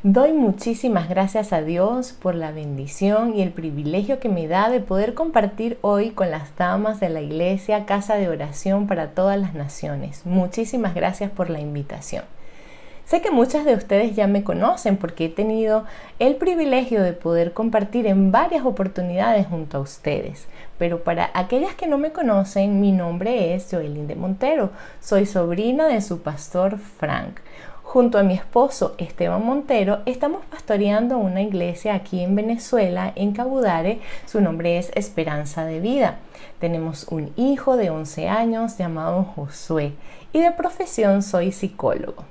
Doy muchísimas gracias a Dios por la bendición y el privilegio que me da de poder compartir hoy con las damas de la iglesia Casa de Oración para Todas las Naciones. Muchísimas gracias por la invitación. Sé que muchas de ustedes ya me conocen porque he tenido el privilegio de poder compartir en varias oportunidades junto a ustedes. Pero para aquellas que no me conocen, mi nombre es Joelyn de Montero. Soy sobrina de su pastor Frank. Junto a mi esposo Esteban Montero estamos pastoreando una iglesia aquí en Venezuela, en Cabudare. Su nombre es Esperanza de Vida. Tenemos un hijo de 11 años llamado Josué y de profesión soy psicólogo.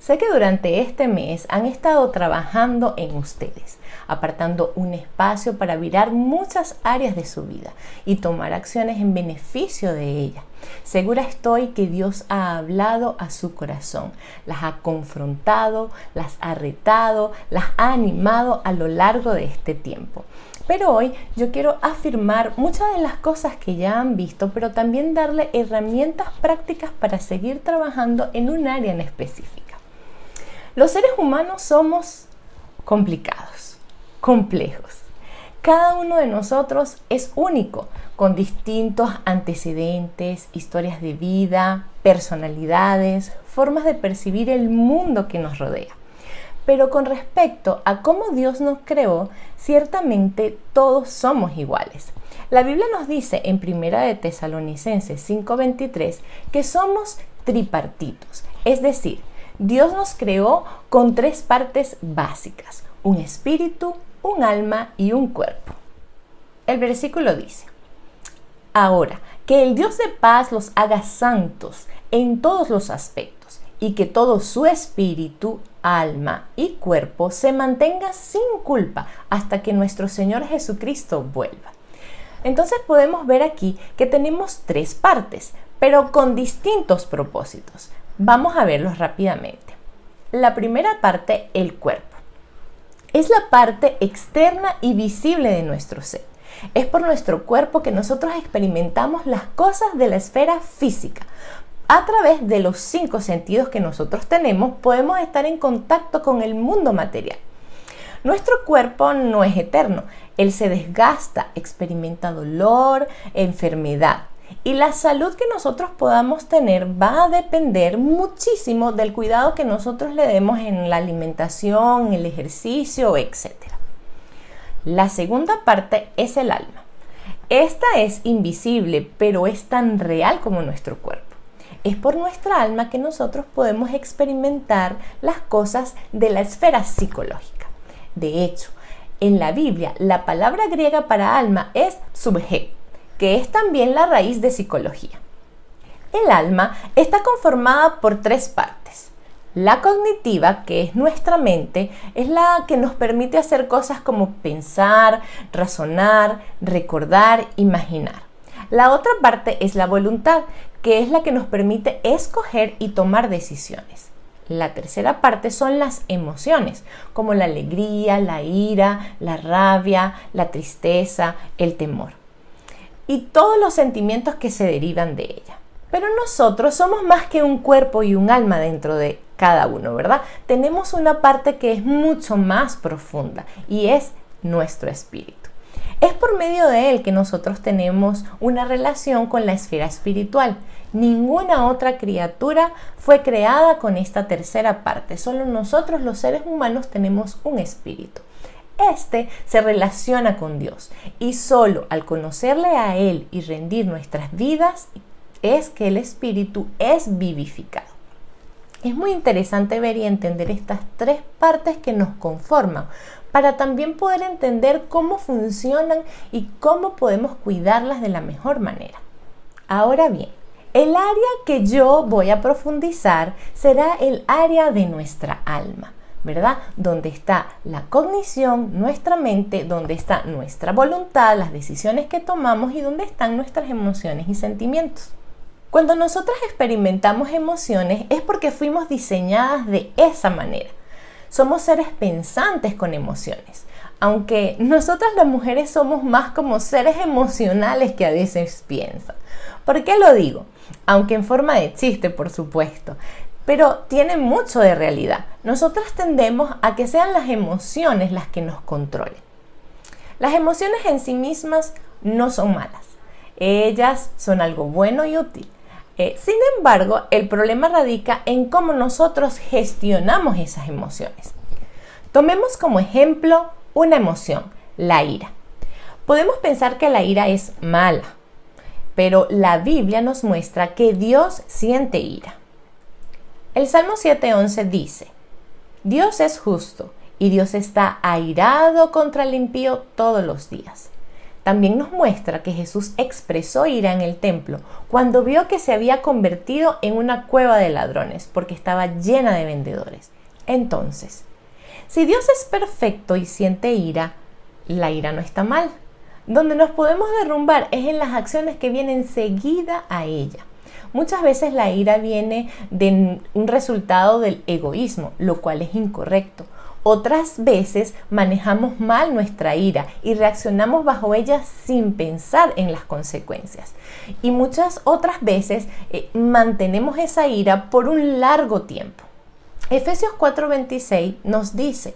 Sé que durante este mes han estado trabajando en ustedes, apartando un espacio para virar muchas áreas de su vida y tomar acciones en beneficio de ella. Segura estoy que Dios ha hablado a su corazón, las ha confrontado, las ha retado, las ha animado a lo largo de este tiempo. Pero hoy yo quiero afirmar muchas de las cosas que ya han visto, pero también darle herramientas prácticas para seguir trabajando en un área en específica. Los seres humanos somos complicados, complejos. Cada uno de nosotros es único, con distintos antecedentes, historias de vida, personalidades, formas de percibir el mundo que nos rodea. Pero con respecto a cómo Dios nos creó, ciertamente todos somos iguales. La Biblia nos dice en 1 de Tesalonicenses 5:23 que somos tripartitos, es decir, Dios nos creó con tres partes básicas, un espíritu, un alma y un cuerpo. El versículo dice: ahora, que el Dios de paz los haga santos en todos los aspectos y que todo su espíritu, alma y cuerpo se mantenga sin culpa hasta que nuestro Señor Jesucristo vuelva. Entonces podemos ver aquí que tenemos tres partes, pero con distintos propósitos. Vamos a verlos rápidamente. La primera parte, el cuerpo. Es la parte externa y visible de nuestro ser. Es por nuestro cuerpo que nosotros experimentamos las cosas de la esfera física. A través de los 5 sentidos que nosotros tenemos, podemos estar en contacto con el mundo material. Nuestro cuerpo no es eterno. Él se desgasta, experimenta dolor, enfermedad. Y la salud que nosotros podamos tener va a depender muchísimo del cuidado que nosotros le demos en la alimentación, el ejercicio, etc. La segunda parte es el alma. Esta es invisible, pero es tan real como nuestro cuerpo. Es por nuestra alma que nosotros podemos experimentar las cosas de la esfera psicológica. De hecho, en la Biblia, la palabra griega para alma es subje, que es también la raíz de psicología. El alma está conformada por tres partes. La cognitiva, que es nuestra mente, es la que nos permite hacer cosas como pensar, razonar, recordar, imaginar. La otra parte es la voluntad, que es la que nos permite escoger y tomar decisiones. La tercera parte son las emociones, como la alegría, la ira, la rabia, la tristeza, el temor y todos los sentimientos que se derivan de ella. Pero nosotros somos más que un cuerpo y un alma dentro de cada uno, ¿verdad? Tenemos una parte que es mucho más profunda y es nuestro espíritu. Es por medio de él que nosotros tenemos una relación con la esfera espiritual. Ninguna otra criatura fue creada con esta tercera parte. Solo nosotros, los seres humanos, tenemos un espíritu. Este se relaciona con Dios y solo al conocerle a Él y rendir nuestras vidas es que el espíritu es vivificado. Es muy interesante ver y entender estas tres partes que nos conforman para también poder entender cómo funcionan y cómo podemos cuidarlas de la mejor manera. Ahora bien, el área que yo voy a profundizar será el área de nuestra alma, ¿verdad? Donde está la cognición, nuestra mente, donde está nuestra voluntad, las decisiones que tomamos y donde están nuestras emociones y sentimientos. Cuando nosotras experimentamos emociones es porque fuimos diseñadas de esa manera. Somos seres pensantes con emociones, aunque nosotras las mujeres somos más como seres emocionales que a veces piensan. ¿Por qué lo digo? Aunque en forma de chiste, por supuesto. pero tiene mucho de realidad. Nosotras tendemos a que sean las emociones las que nos controlen. Las emociones en sí mismas no son malas. Ellas son algo bueno y útil. Sin embargo, el problema radica en cómo nosotros gestionamos esas emociones. Tomemos como ejemplo una emoción, la ira. Podemos pensar que la ira es mala, pero la Biblia nos muestra que Dios siente ira. El Salmo 7:11 dice: Dios es justo y Dios está airado contra el impío todos los días. También nos muestra que Jesús expresó ira en el templo cuando vio que se había convertido en una cueva de ladrones porque estaba llena de vendedores. Entonces, si Dios es perfecto y siente ira, la ira no está mal. Donde nos podemos derrumbar es en las acciones que vienen seguida a ella. Muchas veces la ira viene de un resultado del egoísmo, lo cual es incorrecto. Otras veces manejamos mal nuestra ira y reaccionamos bajo ella sin pensar en las consecuencias. Y muchas otras veces mantenemos esa ira por un largo tiempo. Efesios 4:26 nos dice: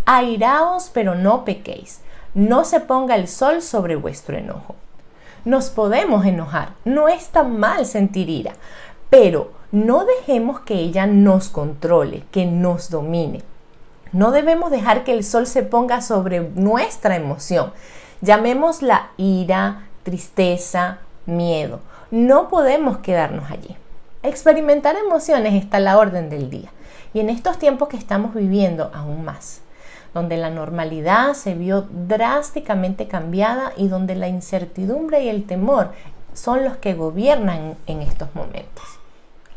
airaos pero no pequéis, no se ponga el sol sobre vuestro enojo. Nos podemos enojar, no está mal sentir ira, pero no dejemos que ella nos controle, que nos domine. No debemos dejar que el sol se ponga sobre nuestra emoción. Llamémosla ira, tristeza, miedo. No podemos quedarnos allí. Experimentar emociones está a la orden del día. Y en estos tiempos que estamos viviendo aún más, donde la normalidad se vio drásticamente cambiada y donde la incertidumbre y el temor son los que gobiernan en estos momentos.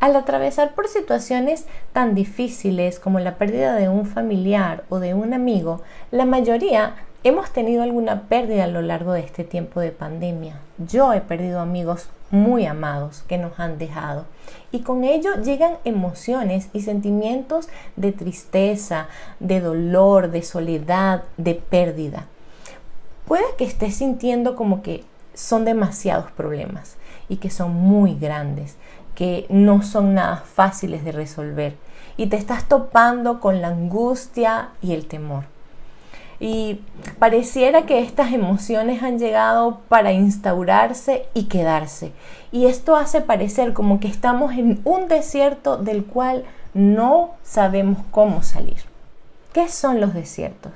Al atravesar por situaciones tan difíciles como la pérdida de un familiar o de un amigo, la mayoría hemos tenido alguna pérdida a lo largo de este tiempo de pandemia. Yo he perdido amigos muy amados que nos han dejado y con ello llegan emociones y sentimientos de tristeza, de dolor, de soledad, de pérdida. Puede que estés sintiendo como que son demasiados problemas y que son muy grandes, que no son nada fáciles de resolver y te estás topando con la angustia y el temor. Y pareciera que estas emociones han llegado para instaurarse y quedarse. Y esto hace parecer como que estamos en un desierto del cual no sabemos cómo salir. ¿Qué son los desiertos?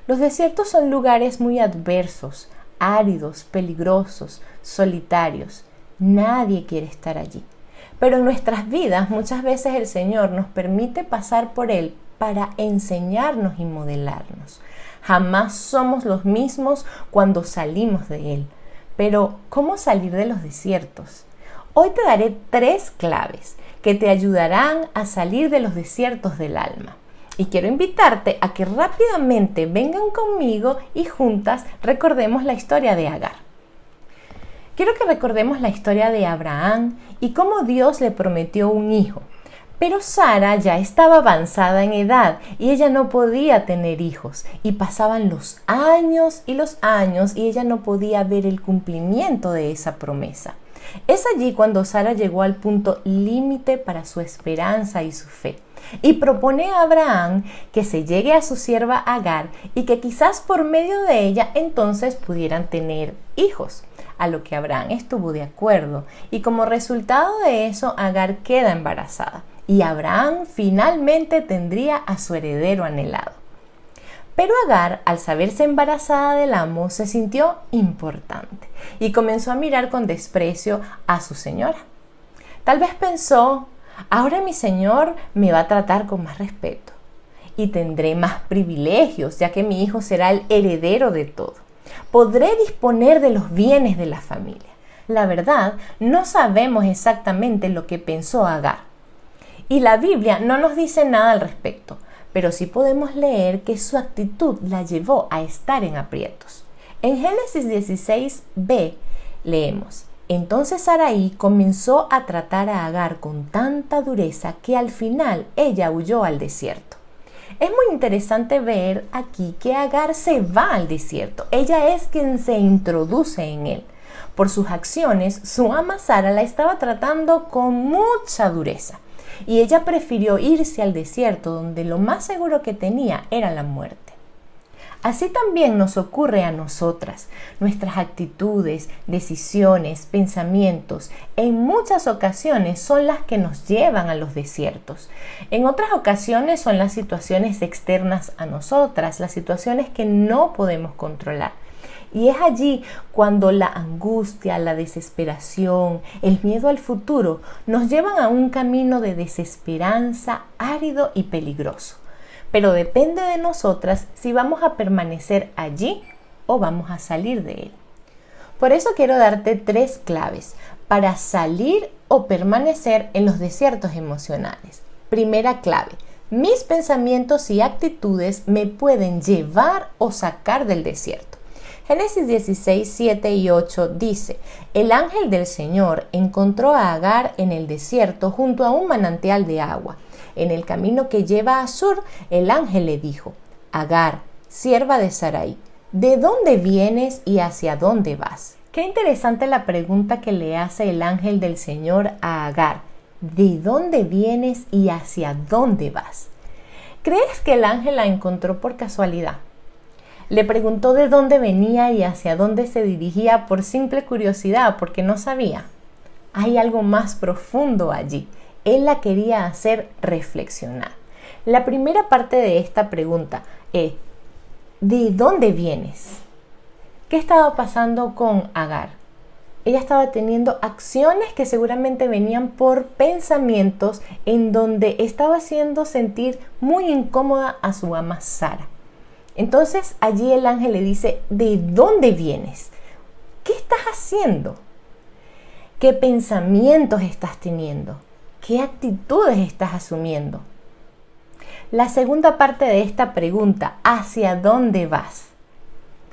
Los desiertos son lugares muy adversos, áridos, peligrosos, solitarios. Nadie quiere estar allí. Pero en nuestras vidas muchas veces el Señor nos permite pasar por él para enseñarnos y modelarnos. Jamás somos los mismos cuando salimos de él. Pero, ¿cómo salir de los desiertos? Hoy te daré 3 claves que te ayudarán a salir de los desiertos del alma. Y quiero invitarte a que rápidamente vengan conmigo y juntas recordemos la historia de Agar. Quiero que recordemos la historia de Abraham y cómo Dios le prometió un hijo. Pero Sara ya estaba avanzada en edad y ella no podía tener hijos. Y pasaban los años y ella no podía ver el cumplimiento de esa promesa. Es allí cuando Sara llegó al punto límite para su esperanza y su fe. Y propone a Abraham que se llegue a su sierva Agar y que quizás por medio de ella entonces pudieran tener hijos. A lo que Abraham estuvo de acuerdo y como resultado de eso Agar queda embarazada y Abraham finalmente tendría a su heredero anhelado. Pero Agar, al saberse embarazada del amo, se sintió importante y comenzó a mirar con desprecio a su señora. Tal vez pensó: ahora mi señor me va a tratar con más respeto y tendré más privilegios, ya que mi hijo será el heredero de todo. Podré disponer de los bienes de la familia. La verdad, no sabemos exactamente lo que pensó Agar. Y la Biblia no nos dice nada al respecto, pero sí podemos leer que su actitud la llevó a estar en aprietos. En Génesis 16b leemos: entonces Sarai comenzó a tratar a Agar con tanta dureza que al final ella huyó al desierto. Es muy interesante ver aquí que Agar se va al desierto. Ella es quien se introduce en él. Por sus acciones, su ama Sara la estaba tratando con mucha dureza. y ella prefirió irse al desierto donde lo más seguro que tenía era la muerte. Así también nos ocurre a nosotras. Nuestras actitudes, decisiones, pensamientos, en muchas ocasiones son las que nos llevan a los desiertos. En otras ocasiones son las situaciones externas a nosotras, las situaciones que no podemos controlar. Y es allí cuando la angustia, la desesperación, el miedo al futuro nos llevan a un camino de desesperanza árido y peligroso. Pero depende de nosotras si vamos a permanecer allí o vamos a salir de él. Por eso quiero darte 3 claves para salir o permanecer en los desiertos emocionales. Primera clave: mis pensamientos y actitudes me pueden llevar o sacar del desierto. Génesis 16, 7 y 8 dice: el ángel del Señor encontró a Agar en el desierto junto a un manantial de agua. En el camino que lleva a Shur, el ángel le dijo: Agar, sierva de Sarai, ¿de dónde vienes y hacia dónde vas? Qué interesante la pregunta que le hace el ángel del Señor a Agar. ¿De dónde vienes y hacia dónde vas? ¿Crees que el ángel la encontró por casualidad? Le preguntó de dónde venía y hacia dónde se dirigía por simple curiosidad, porque no sabía. Hay algo más profundo allí. Él la quería hacer reflexionar. La primera parte de esta pregunta es: ¿de dónde vienes? ¿Qué estaba pasando con Agar? Ella estaba teniendo acciones que seguramente venían por pensamientos en donde estaba haciendo sentir muy incómoda a su ama Sara. Entonces allí el ángel le dice: ¿de dónde vienes? ¿Qué estás haciendo? ¿Qué pensamientos estás teniendo? ¿Qué actitudes estás asumiendo? La segunda parte de esta pregunta: ¿hacia dónde vas?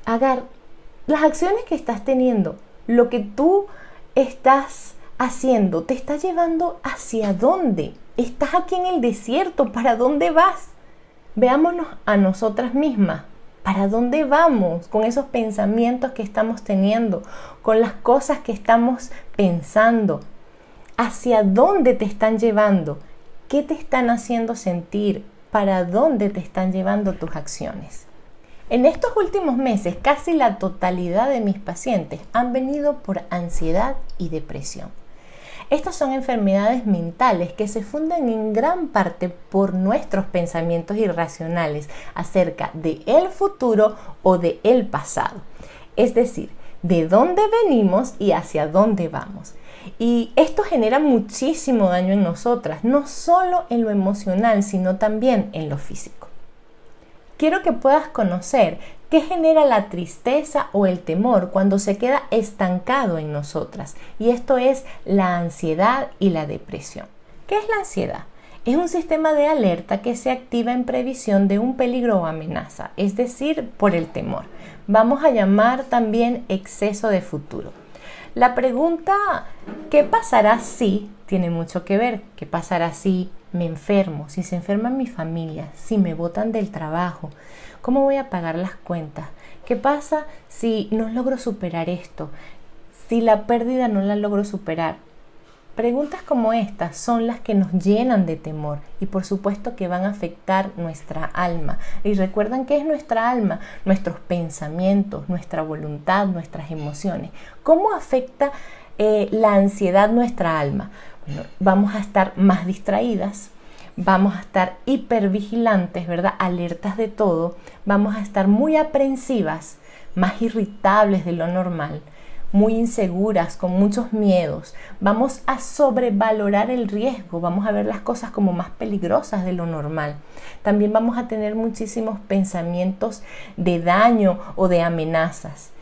Agar, las acciones que estás teniendo, lo que tú estás haciendo, ¿te está llevando hacia dónde? Estás aquí en el desierto, ¿para dónde vas? Veámonos a nosotras mismas. ¿Para dónde vamos con esos pensamientos que estamos teniendo, con las cosas que estamos pensando? ¿Hacia dónde te están llevando? ¿Qué te están haciendo sentir? ¿Para dónde te están llevando tus acciones? En estos últimos meses, casi la totalidad de mis pacientes han venido por ansiedad y depresión. Estas son enfermedades mentales que se funden en gran parte por nuestros pensamientos irracionales acerca del futuro o del pasado. Es decir, de dónde venimos y hacia dónde vamos. Y esto genera muchísimo daño en nosotras, no solo en lo emocional, sino también en lo físico. Quiero que puedas conocer qué genera la tristeza o el temor cuando se queda estancado en nosotras. Y esto es la ansiedad y la depresión. ¿Qué es la ansiedad? Es un sistema de alerta que se activa en previsión de un peligro o amenaza, es decir, por el temor. Vamos a llamar también exceso de futuro. La pregunta ¿qué pasará si? Tiene mucho que ver. ¿Qué pasará si me enfermo? Si se enferma mi familia, si me botan del trabajo, ¿cómo voy a pagar las cuentas? ¿Qué pasa si no logro superar esto? Si la pérdida no la logro superar. Preguntas como estas son las que nos llenan de temor y por supuesto que van a afectar nuestra alma. Y recuerdan que es nuestra alma, nuestros pensamientos, nuestra voluntad, nuestras emociones. ¿Cómo afecta la ansiedad nuestra alma? Bueno, vamos a estar más distraídas, vamos a estar hipervigilantes, ¿verdad? Alertas de todo, vamos a estar muy aprensivas, más irritables de lo normal, muy inseguras, con muchos miedos. Vamos a sobrevalorar el riesgo, vamos a ver las cosas como más peligrosas de lo normal. También vamos a tener muchísimos pensamientos de daño o de amenazas.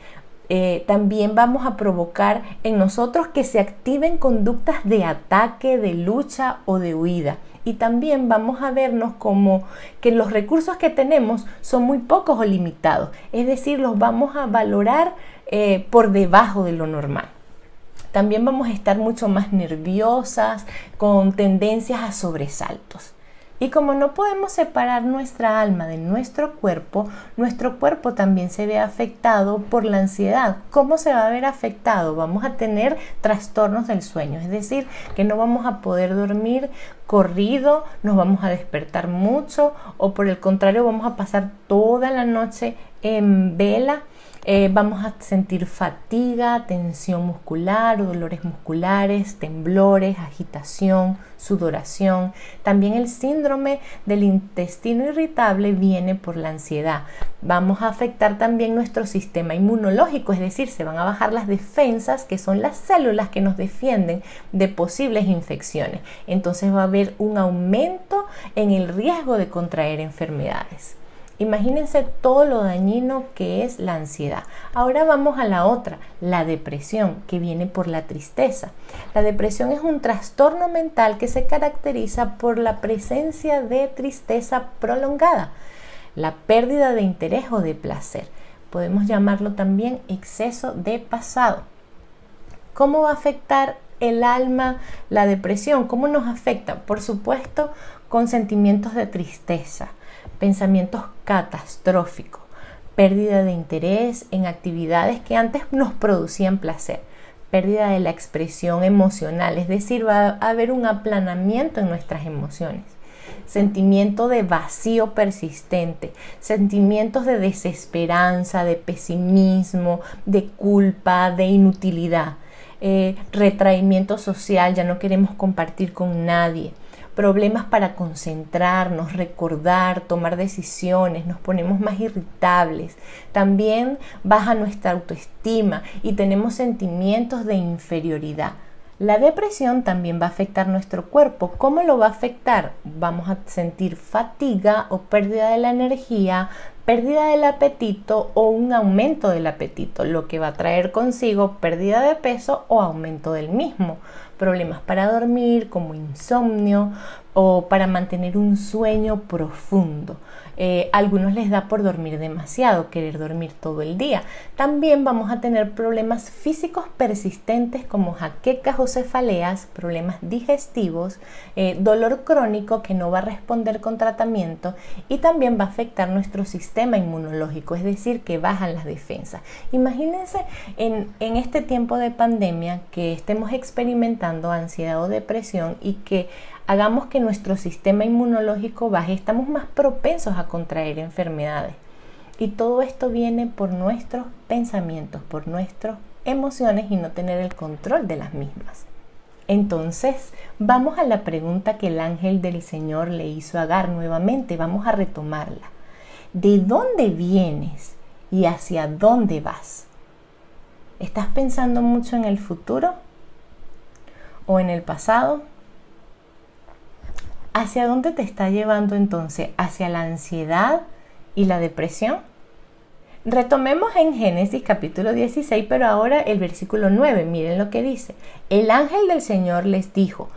También vamos a provocar en nosotros que se activen conductas de ataque, de lucha o de huida. Y también vamos a vernos como que los recursos que tenemos son muy pocos o limitados. Es decir, los vamos a valorar por debajo de lo normal. También vamos a estar mucho más nerviosas, con tendencias a sobresaltos. Y como no podemos separar nuestra alma de nuestro cuerpo también se ve afectado por la ansiedad. ¿Cómo se va a ver afectado? Vamos a tener trastornos del sueño, es decir, que no vamos a poder dormir corrido, nos vamos a despertar mucho, o por el contrario vamos a pasar toda la noche en vela. Vamos a sentir fatiga, tensión muscular, dolores musculares, temblores, agitación, sudoración. También el síndrome del intestino irritable viene por la ansiedad. Vamos a afectar también nuestro sistema inmunológico, es decir, se van a bajar las defensas, que son las células que nos defienden de posibles infecciones. Entonces va a haber un aumento en el riesgo de contraer enfermedades. Imagínense todo lo dañino que es la ansiedad. Ahora vamos a la otra, la depresión, que viene por la tristeza. La depresión es un trastorno mental que se caracteriza por la presencia de tristeza prolongada, la pérdida de interés o de placer. Podemos llamarlo también exceso de pasado. ¿Cómo va a afectar el alma la depresión? ¿Cómo nos afecta? Por supuesto, con sentimientos de tristeza, pensamientos catastróficos, pérdida de interés en actividades que antes nos producían placer, pérdida de la expresión emocional, es decir, va a haber un aplanamiento en nuestras emociones, sentimiento de vacío persistente, sentimientos de desesperanza, de pesimismo, de culpa, de inutilidad, retraimiento social, ya no queremos compartir con nadie, problemas para concentrarnos, recordar, tomar decisiones, nos ponemos más irritables, también baja nuestra autoestima y tenemos sentimientos de inferioridad. La depresión también va a afectar nuestro cuerpo. ¿Cómo lo va a afectar? Vamos a sentir fatiga o pérdida de la energía, pérdida del apetito o un aumento del apetito, lo que va a traer consigo pérdida de peso o aumento del mismo. Problemas para dormir como insomnio o para mantener un sueño profundo. Algunos les da por dormir demasiado, querer dormir todo el día. También vamos a tener problemas físicos persistentes como jaquecas o cefaleas, problemas digestivos, dolor crónico que no va a responder con tratamiento y también va a afectar nuestro sistema inmunológico, es decir, que bajan las defensas. Imagínense en este tiempo de pandemia que estemos experimentando ansiedad o depresión y que hagamos que nuestro sistema inmunológico baje, estamos más propensos a contraer enfermedades. Y todo esto viene por nuestros pensamientos, por nuestras emociones y no tener el control de las mismas. Entonces, vamos a la pregunta que el ángel del Señor le hizo a Agar nuevamente, vamos a retomarla. ¿De dónde vienes y hacia dónde vas? ¿Estás pensando mucho en el futuro o en el pasado? ¿Hacia dónde te está llevando entonces? ¿Hacia la ansiedad y la depresión? Retomemos en Génesis capítulo 16, pero ahora el versículo 9, miren lo que dice. El ángel del Señor les dijo,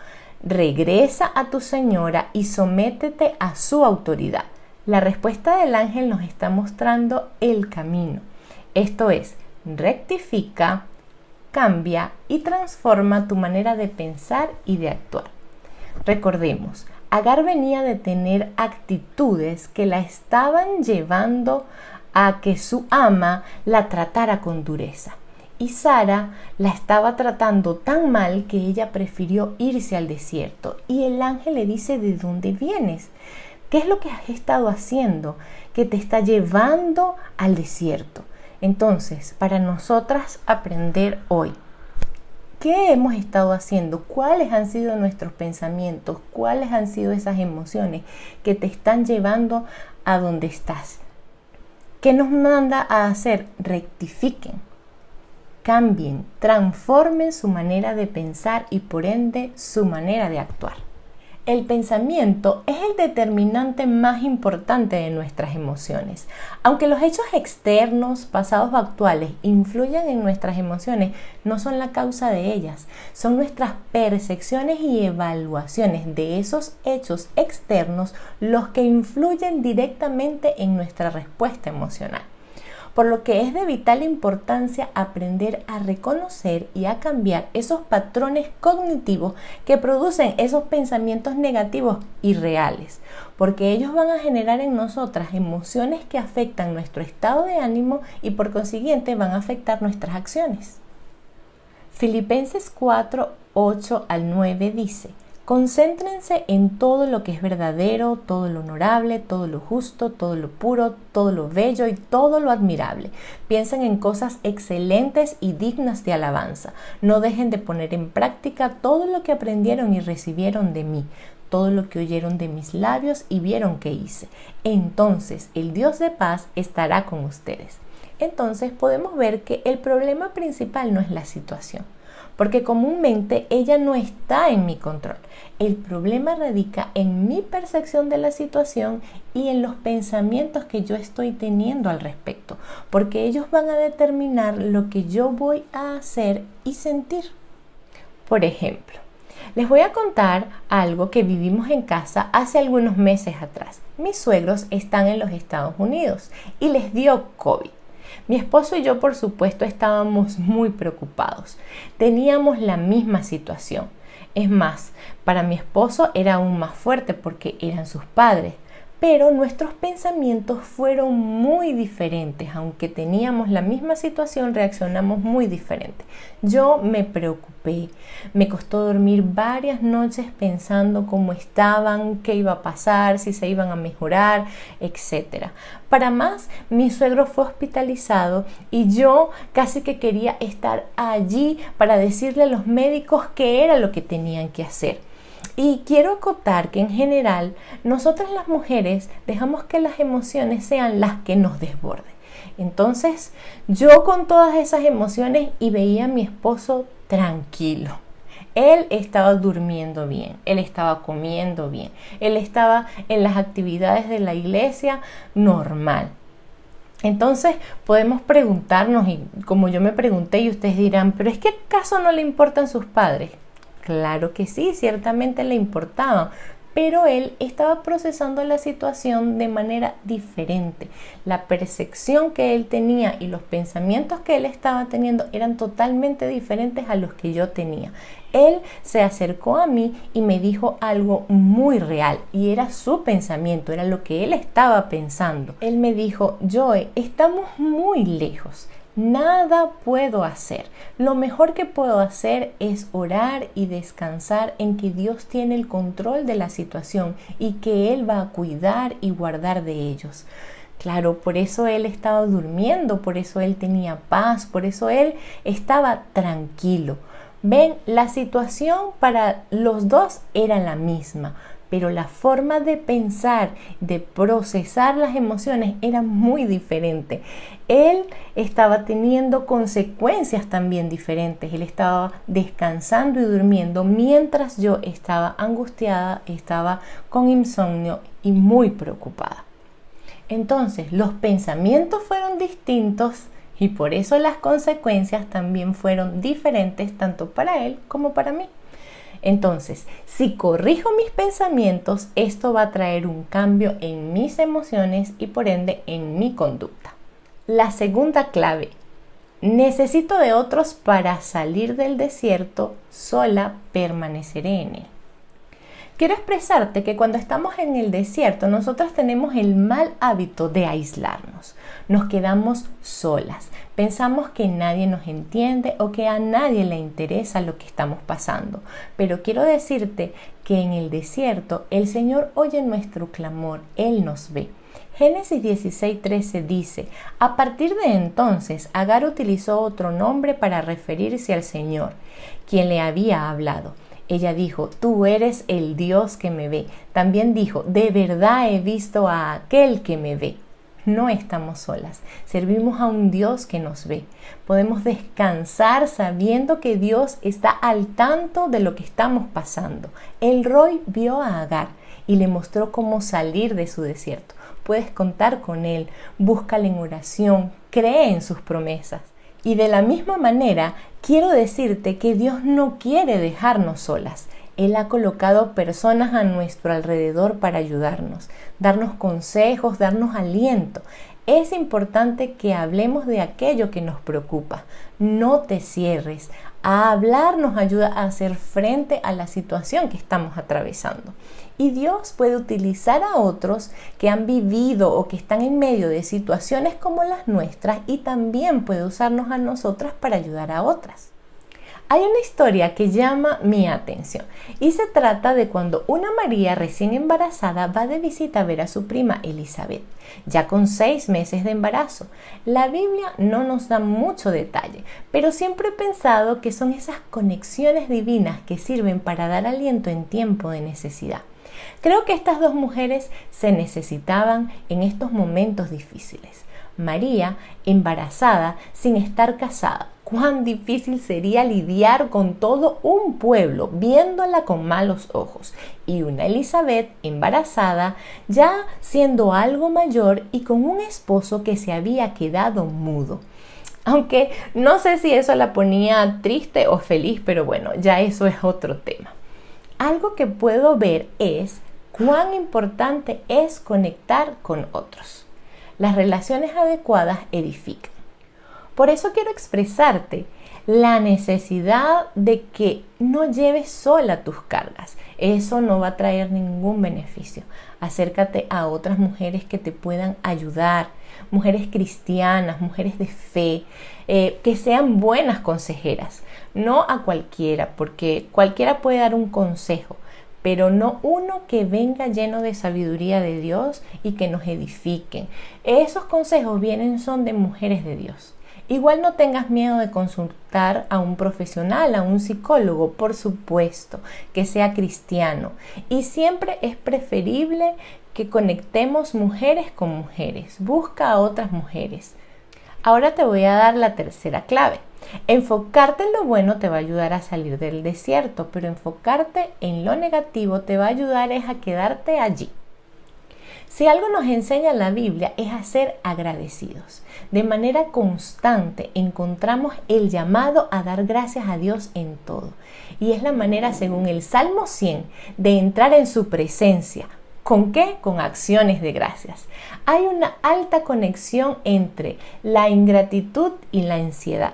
regresa a tu señora y sométete a su autoridad. La respuesta del ángel nos está mostrando el camino. Esto es, rectifica, cambia y transforma tu manera de pensar y de actuar. Recordemos, Agar venía de tener actitudes que la estaban llevando a que su ama la tratara con dureza. Y Sara la estaba tratando tan mal que ella prefirió irse al desierto. Y el ángel le dice, ¿de dónde vienes? ¿Qué es lo que has estado haciendo que te está llevando al desierto? Entonces, para nosotras aprender hoy, ¿qué hemos estado haciendo? ¿Cuáles han sido nuestros pensamientos? ¿Cuáles han sido esas emociones que te están llevando a donde estás? ¿Qué nos manda a hacer? Rectifiquen, cambien, transformen su manera de pensar y por ende su manera de actuar. El pensamiento es el determinante más importante de nuestras emociones. Aunque los hechos externos, pasados o actuales, influyen en nuestras emociones, no son la causa de ellas. Son nuestras percepciones y evaluaciones de esos hechos externos los que influyen directamente en nuestra respuesta emocional. Por lo que es de vital importancia aprender a reconocer y a cambiar esos patrones cognitivos que producen esos pensamientos negativos y reales, porque ellos van a generar en nosotras emociones que afectan nuestro estado de ánimo y por consiguiente van a afectar nuestras acciones. Filipenses 4, 8 al 9 dice, Concéntrense en todo lo que es verdadero, todo lo honorable, todo lo justo, todo lo puro, todo lo bello y todo lo admirable. Piensen en cosas excelentes y dignas de alabanza. No dejen de poner en práctica todo lo que aprendieron y recibieron de mí, todo lo que oyeron de mis labios y vieron que hice. Entonces el Dios de paz estará con ustedes. Entonces podemos ver que el problema principal no es la situación, porque comúnmente ella no está en mi control. El problema radica en mi percepción de la situación y en los pensamientos que yo estoy teniendo al respecto, porque ellos van a determinar lo que yo voy a hacer y sentir. Por ejemplo, les voy a contar algo que vivimos en casa hace algunos meses atrás. Mis suegros están en los Estados Unidos y les dio COVID. Mi esposo y yo, por supuesto, estábamos muy preocupados. Teníamos la misma situación. Es más, para mi esposo era aún más fuerte porque eran sus padres. Pero nuestros pensamientos fueron muy diferentes. Aunque teníamos la misma situación, reaccionamos muy diferente. Yo me preocupé. Me costó dormir varias noches pensando cómo estaban, qué iba a pasar, si se iban a mejorar, etc. Para más, mi suegro fue hospitalizado y yo casi que quería estar allí para decirle a los médicos qué era lo que tenían que hacer. Y quiero acotar que en general nosotras las mujeres dejamos que las emociones sean las que nos desborden. Entonces yo con todas esas emociones y veía a mi esposo tranquilo. Él estaba durmiendo bien, él estaba comiendo bien, él estaba en las actividades de la iglesia normal. Entonces podemos preguntarnos, y como yo me pregunté y ustedes dirán, ¿pero es que acaso no le importan sus padres? Claro que sí, ciertamente le importaba, pero él estaba procesando la situación de manera diferente. La percepción que él tenía y los pensamientos que él estaba teniendo eran totalmente diferentes a los que yo tenía. Él se acercó a mí y me dijo algo muy real y era su pensamiento, era lo que él estaba pensando. Él me dijo, Joe, estamos muy lejos. Nada puedo hacer. Lo mejor que puedo hacer es orar y descansar en que Dios tiene el control de la situación y que Él va a cuidar y guardar de ellos. Claro, por eso él estaba durmiendo, por eso él tenía paz, por eso él estaba tranquilo. Ven, la situación para los dos era la misma, pero la forma de pensar, de procesar las emociones era muy diferente. Él estaba teniendo consecuencias también diferentes. Él estaba descansando y durmiendo mientras yo estaba angustiada, estaba con insomnio y muy preocupada. Entonces, los pensamientos fueron distintos y por eso las consecuencias también fueron diferentes tanto para él como para mí. Entonces, si corrijo mis pensamientos, esto va a traer un cambio en mis emociones y por ende en mi conducta. La segunda clave: necesito de otros para salir del desierto, sola permaneceré en él. Quiero expresarte que cuando estamos en el desierto, nosotros tenemos el mal hábito de aislarnos. Nos quedamos solas. Pensamos que nadie nos entiende o que a nadie le interesa lo que estamos pasando. Pero quiero decirte que en el desierto el Señor oye nuestro clamor, Él nos ve. Génesis 16:13 dice: a partir de entonces, Agar utilizó otro nombre para referirse al Señor, quien le había hablado. Ella dijo: tú eres el Dios que me ve. También dijo: de verdad he visto a aquel que me ve. No estamos solas, servimos a un Dios que nos ve. Podemos descansar sabiendo que Dios está al tanto de lo que estamos pasando. El Roy vio a Agar y le mostró cómo salir de su desierto. Puedes contar con Él, búscale en oración, cree en sus promesas. Y de la misma manera, quiero decirte que Dios no quiere dejarnos solas. Él ha colocado personas a nuestro alrededor para ayudarnos, darnos consejos, darnos aliento. Es importante que hablemos de aquello que nos preocupa. No te cierres. A hablar nos ayuda a hacer frente a la situación que estamos atravesando. Y Dios puede utilizar a otros que han vivido o que están en medio de situaciones como las nuestras y también puede usarnos a nosotras para ayudar a otras. Hay una historia que llama mi atención y se trata de cuando una María recién embarazada va de visita a ver a su prima Elizabeth, ya con 6 meses de embarazo. La Biblia no nos da mucho detalle, pero siempre he pensado que son esas conexiones divinas que sirven para dar aliento en tiempo de necesidad. Creo que estas dos mujeres se necesitaban en estos momentos difíciles. María, embarazada, sin estar casada. Cuán difícil sería lidiar con todo un pueblo viéndola con malos ojos. Y una Elizabeth, embarazada, ya siendo algo mayor y con un esposo que se había quedado mudo. Aunque no sé si eso la ponía triste o feliz, pero bueno, ya eso es otro tema. Algo que puedo ver es cuán importante es conectar con otros. Las relaciones adecuadas edifican. Por eso quiero expresarte la necesidad de que no lleves sola tus cargas. Eso no va a traer ningún beneficio. Acércate a otras mujeres que te puedan ayudar, mujeres cristianas, mujeres de fe, que sean buenas consejeras. No a cualquiera, porque cualquiera puede dar un consejo, pero no uno que venga lleno de sabiduría de Dios y que nos edifiquen. Esos consejos son de mujeres de Dios. Igual no tengas miedo de consultar a un profesional, a un psicólogo, por supuesto, que sea cristiano. Y siempre es preferible que conectemos mujeres con mujeres. Busca a otras mujeres. Ahora te voy a dar la tercera clave. Enfocarte en lo bueno te va a ayudar a salir del desierto, pero enfocarte en lo negativo te va a ayudar a quedarte allí. Si algo nos enseña la Biblia es a ser agradecidos. De manera constante encontramos el llamado a dar gracias a Dios en todo. Y es la manera, según el Salmo 100, de entrar en su presencia. ¿Con qué? Con acciones de gracias. Hay una alta conexión entre la ingratitud y la ansiedad,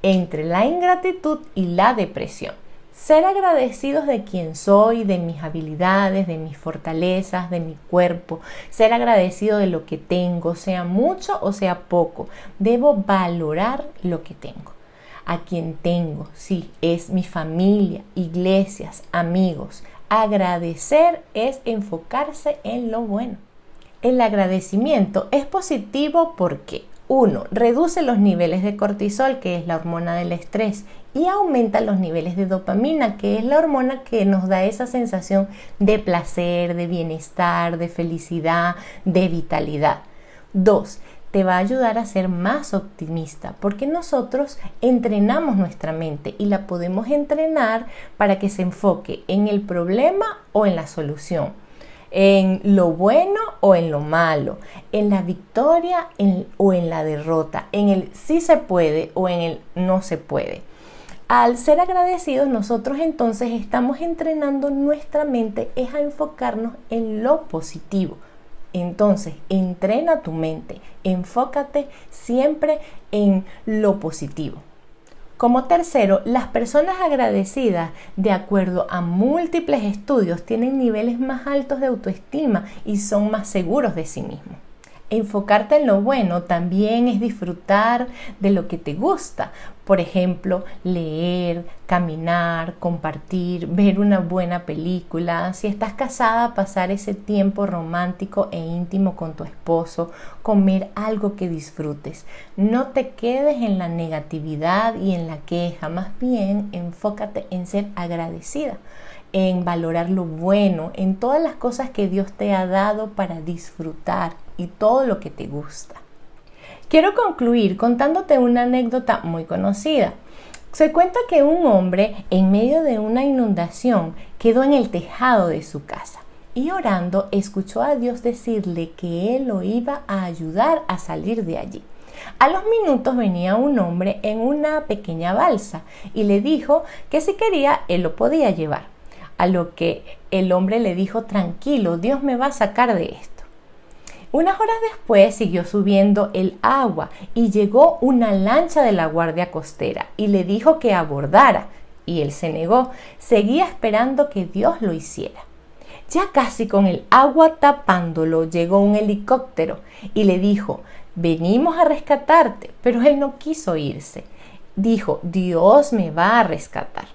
entre la ingratitud y la depresión. Ser agradecidos de quién soy, de mis habilidades, de mis fortalezas, de mi cuerpo. Ser agradecido de lo que tengo, sea mucho o sea poco. Debo valorar lo que tengo. A quien tengo, sí, es mi familia, iglesias, amigos. Agradecer es enfocarse en lo bueno. El agradecimiento es positivo porque 1. Reduce los niveles de cortisol, que es la hormona del estrés, y aumenta los niveles de dopamina, que es la hormona que nos da esa sensación de placer, de bienestar, de felicidad, de vitalidad. 2. Te va a ayudar a ser más optimista, porque nosotros entrenamos nuestra mente y la podemos entrenar para que se enfoque en el problema o en la solución, en lo bueno o en lo malo, en la victoria o en la derrota, en el sí se puede o en el no se puede. Al ser agradecidos, nosotros entonces estamos entrenando nuestra mente es a enfocarnos en lo positivo. Entonces, entrena tu mente, enfócate siempre en lo positivo. Como tercero, las personas agradecidas, de acuerdo a múltiples estudios, tienen niveles más altos de autoestima y son más seguros de sí mismos. Enfocarte en lo bueno también es disfrutar de lo que te gusta. Por ejemplo, leer, caminar, compartir, ver una buena película. Si estás casada, pasar ese tiempo romántico e íntimo con tu esposo, comer algo que disfrutes. No te quedes en la negatividad y en la queja, más bien enfócate en ser agradecida, en valorar lo bueno, en todas las cosas que Dios te ha dado para disfrutar y todo lo que te gusta. Quiero concluir contándote una anécdota muy conocida. Se cuenta que un hombre, en medio de una inundación, quedó en el tejado de su casa y orando escuchó a Dios decirle que Él lo iba a ayudar a salir de allí. A los minutos venía un hombre en una pequeña balsa y le dijo que si quería Él lo podía llevar. A lo que el hombre le dijo: tranquilo, Dios me va a sacar de esto. Unas horas después siguió subiendo el agua y llegó una lancha de la Guardia Costera y le dijo que abordara, y él se negó, seguía esperando que Dios lo hiciera. Ya casi con el agua tapándolo, llegó un helicóptero y le dijo: venimos a rescatarte, pero él no quiso irse. dijo, Dios me va a rescatar.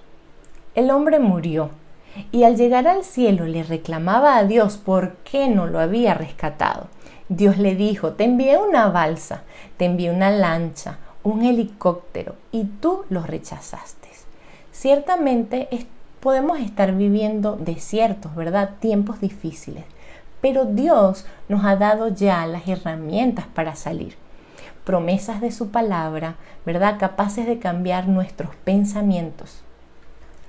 El hombre murió y al llegar al cielo le reclamaba a Dios por qué no lo había rescatado. Dios le dijo, te envié una balsa, te envié una lancha, un helicóptero y tú los rechazaste. Ciertamente podemos estar viviendo desiertos, ¿verdad? Tiempos difíciles, pero Dios nos ha dado ya las herramientas para salir. Promesas de su palabra, ¿verdad? Capaces de cambiar nuestros pensamientos.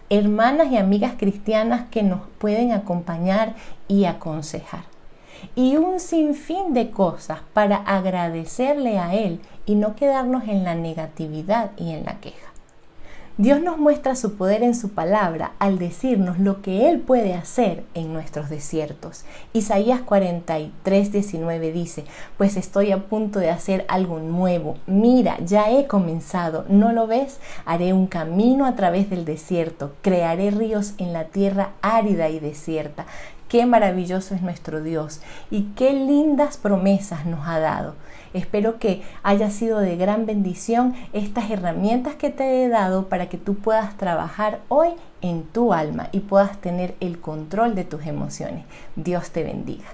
Hermanas y amigas cristianas que nos pueden acompañar y aconsejar. Y un sinfín de cosas para agradecerle a Él y no quedarnos en la negatividad y en la queja. Dios nos muestra su poder en su palabra al decirnos lo que Él puede hacer en nuestros desiertos. Isaías 43:19 dice, pues estoy a punto de hacer algo nuevo. Mira, ya he comenzado. ¿No lo ves? Haré un camino a través del desierto. Crearé ríos en la tierra árida y desierta. Qué maravilloso es nuestro Dios y qué lindas promesas nos ha dado. Espero que haya sido de gran bendición estas herramientas que te he dado para que tú puedas trabajar hoy en tu alma y puedas tener el control de tus emociones. Dios te bendiga.